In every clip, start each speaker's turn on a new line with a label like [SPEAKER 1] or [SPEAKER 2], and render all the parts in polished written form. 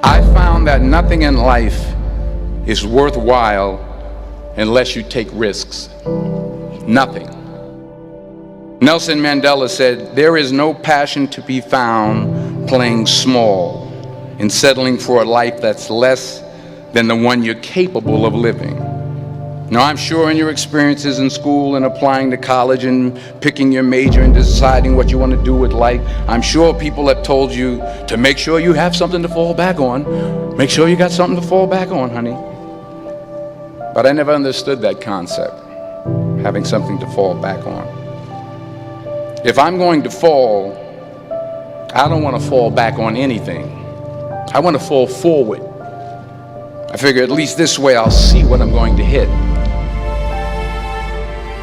[SPEAKER 1] I found that nothing in life is worthwhile unless you take risks. Nothing. Nelson Mandela said, "There is no passion to be found playing small and settling for a life that's less than the one you're capable of living." Now, I'm sure in your experiences in school and applying to college and picking your major and deciding what you want to do with life, I'm sure people have told you to make sure you have something to fall back on. Make sure you got something to fall back on, honey. But I never understood that concept, having something to fall back on. If I'm going to fall, I don't want to fall back on anything. I want to fall forward. I figure at least this way I'll see what I'm going to hit.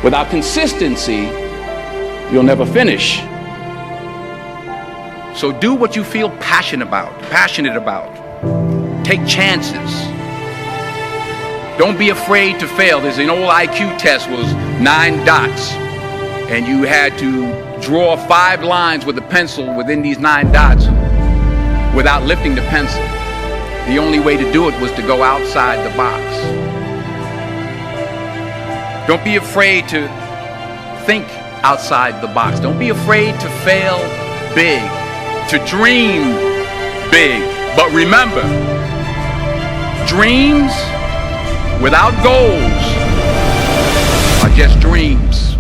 [SPEAKER 1] Without consistency, you'll never finish. So do what you feel passionate about. Take chances. Don't be afraid to fail. There's an old IQ test, was 9 dots, and you had to draw 5 lines with a pencil within these 9 dots without lifting the pencil. The only way to do it was to go outside the box. Don't be afraid to think outside the box. Don't be afraid to fail big, to dream big. But remember, dreams without goals are just dreams.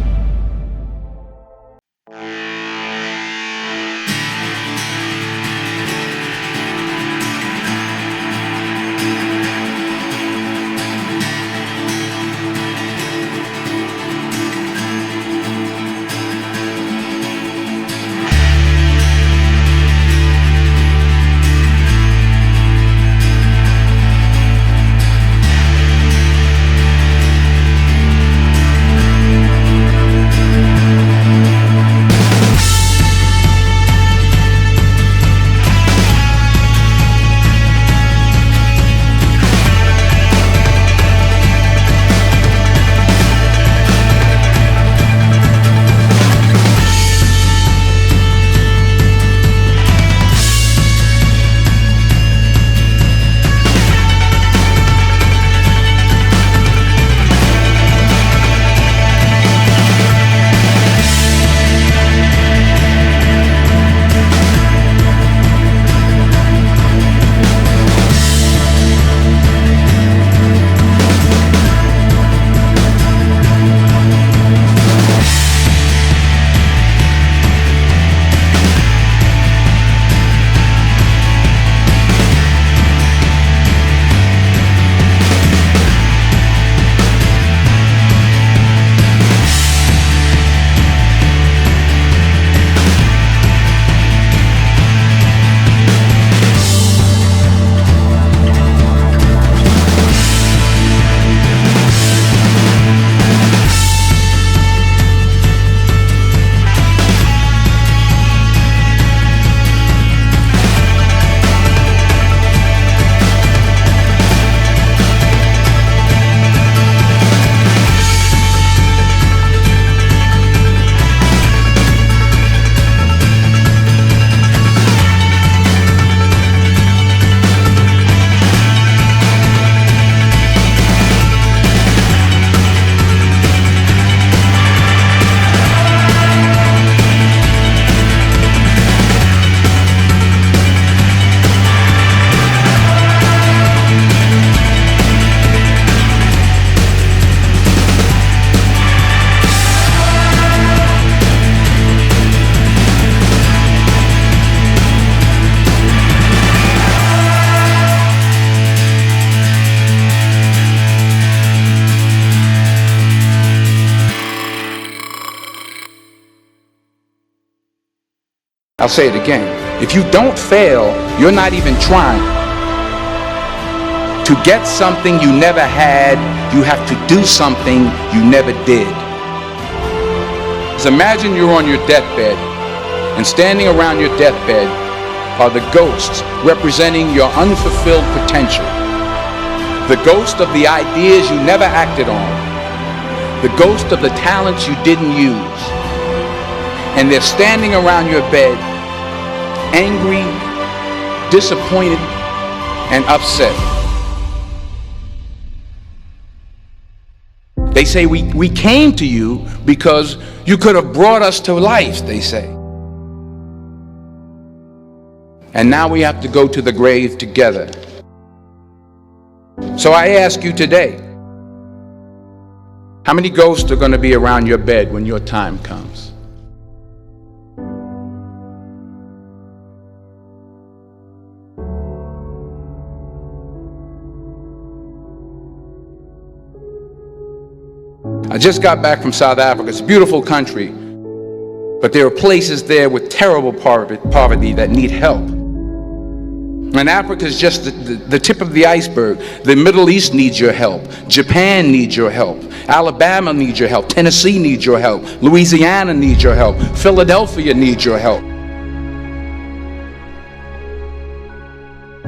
[SPEAKER 1] I'll say it again. If you don't fail, you're not even trying. To get something you never had, you have to do something you never did. So imagine you're on your deathbed, and standing around your deathbed are the ghosts representing your unfulfilled potential. The ghost of the ideas you never acted on. The ghost of the talents you didn't use. And they're standing around your bed, angry, disappointed, and upset. They say, we came to you because you could have brought us to life, they say. And now we have to go to the grave together. So I ask you today, how many ghosts are going to be around your bed when your time comes? I just got back from South Africa. It's a beautiful country, but there are places there with terrible poverty that need help. And Africa is just the tip of the iceberg. The Middle East needs your help. Japan needs your help. Alabama needs your help. Tennessee needs your help. Louisiana needs your help. Philadelphia needs your help.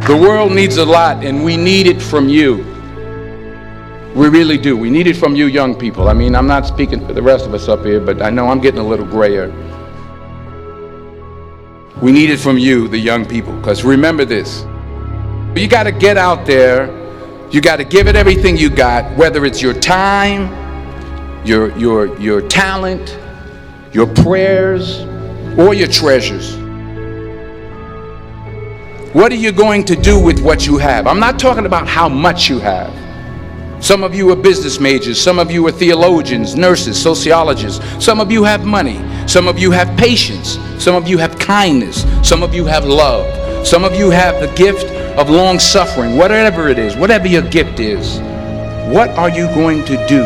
[SPEAKER 1] The world needs a lot, and we need it from you. We really do. We need it from you young people. I mean, I'm not speaking for the rest of us up here, but I know I'm getting a little grayer. We need it from you, the young people, because remember this. You got to get out there. You got to give it everything you got, whether it's your time, your talent, your prayers, or your treasures. What are you going to do with what you have? I'm not talking about how much you have. Some of you are business majors, some of you are theologians, nurses, sociologists, some of you have money, some of you have patience, some of you have kindness, some of you have love, some of you have the gift of long suffering. Whatever it is, whatever your gift is, what are you going to do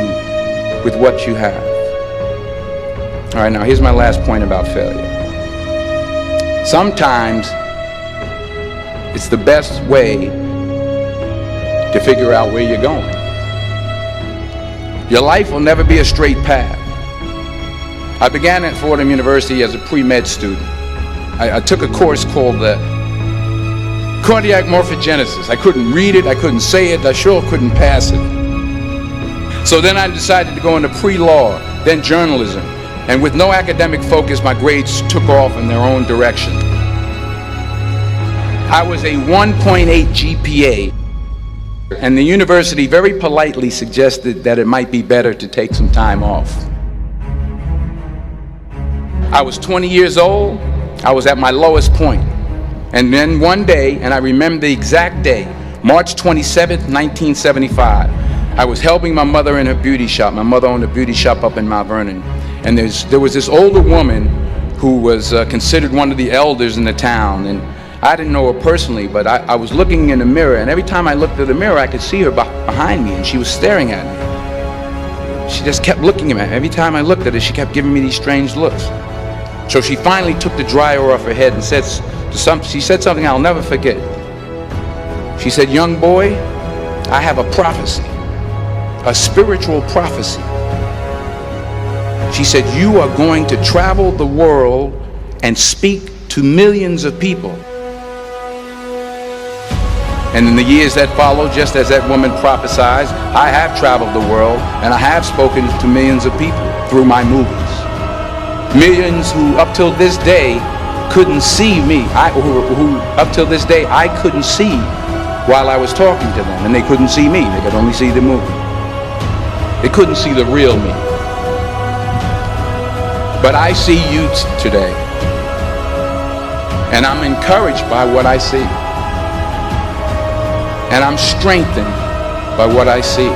[SPEAKER 1] with what you have? All right, now here's my last point about failure. Sometimes it's the best way to figure out where you're going. Your life will never be a straight path. I began at Fordham University as a pre-med student. I took a course called cardiac morphogenesis. I couldn't read it, I couldn't say it, I sure couldn't pass it. So then I decided to go into pre-law, then journalism. And with no academic focus, my grades took off in their own direction. I was a 1.8 GPA. And the university very politely suggested that it might be better to take some time off. I was 20 years old. I was at my lowest point. And then one day, and I remember the exact day, March 27th, 1975, I was helping my mother in her beauty shop. My mother owned a beauty shop up in Mount Vernon. And there was this older woman who was considered one of the elders in the town. And I didn't know her personally, but I was looking in the mirror, and every time I looked at the mirror, I could see her behind me, and she was staring at me. She just kept looking at me. Every time I looked at her, she kept giving me these strange looks. So she finally took the dryer off her head and she said something I'll never forget. She said, "Young boy, I have a prophecy, a spiritual prophecy." She said, "You are going to travel the world and speak to millions of people." And in the years that followed, just as that woman prophesied, I have traveled the world and I have spoken to millions of people through my movies. Millions who up till this day couldn't see me, who up till this day I couldn't see while I was talking to them, and they couldn't see me, they could only see the movie. They couldn't see the real me. But I see you today, and I'm encouraged by what I see. And I'm strengthened by what I see.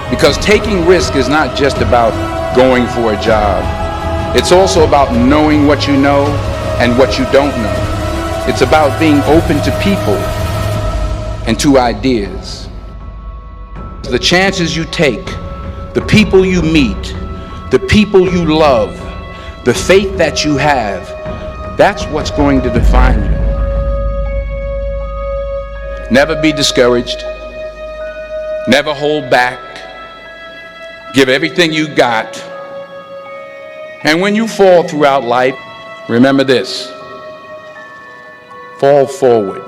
[SPEAKER 1] Because taking risk is not just about going for a job. It's also about knowing what you know and what you don't know. It's about being open to people and to ideas. The chances you take, the people you meet, the people you love, the faith that you have, that's what's going to define you. Never be discouraged. Never hold back. Give everything you got. And when you fall throughout life, remember this: fall forward.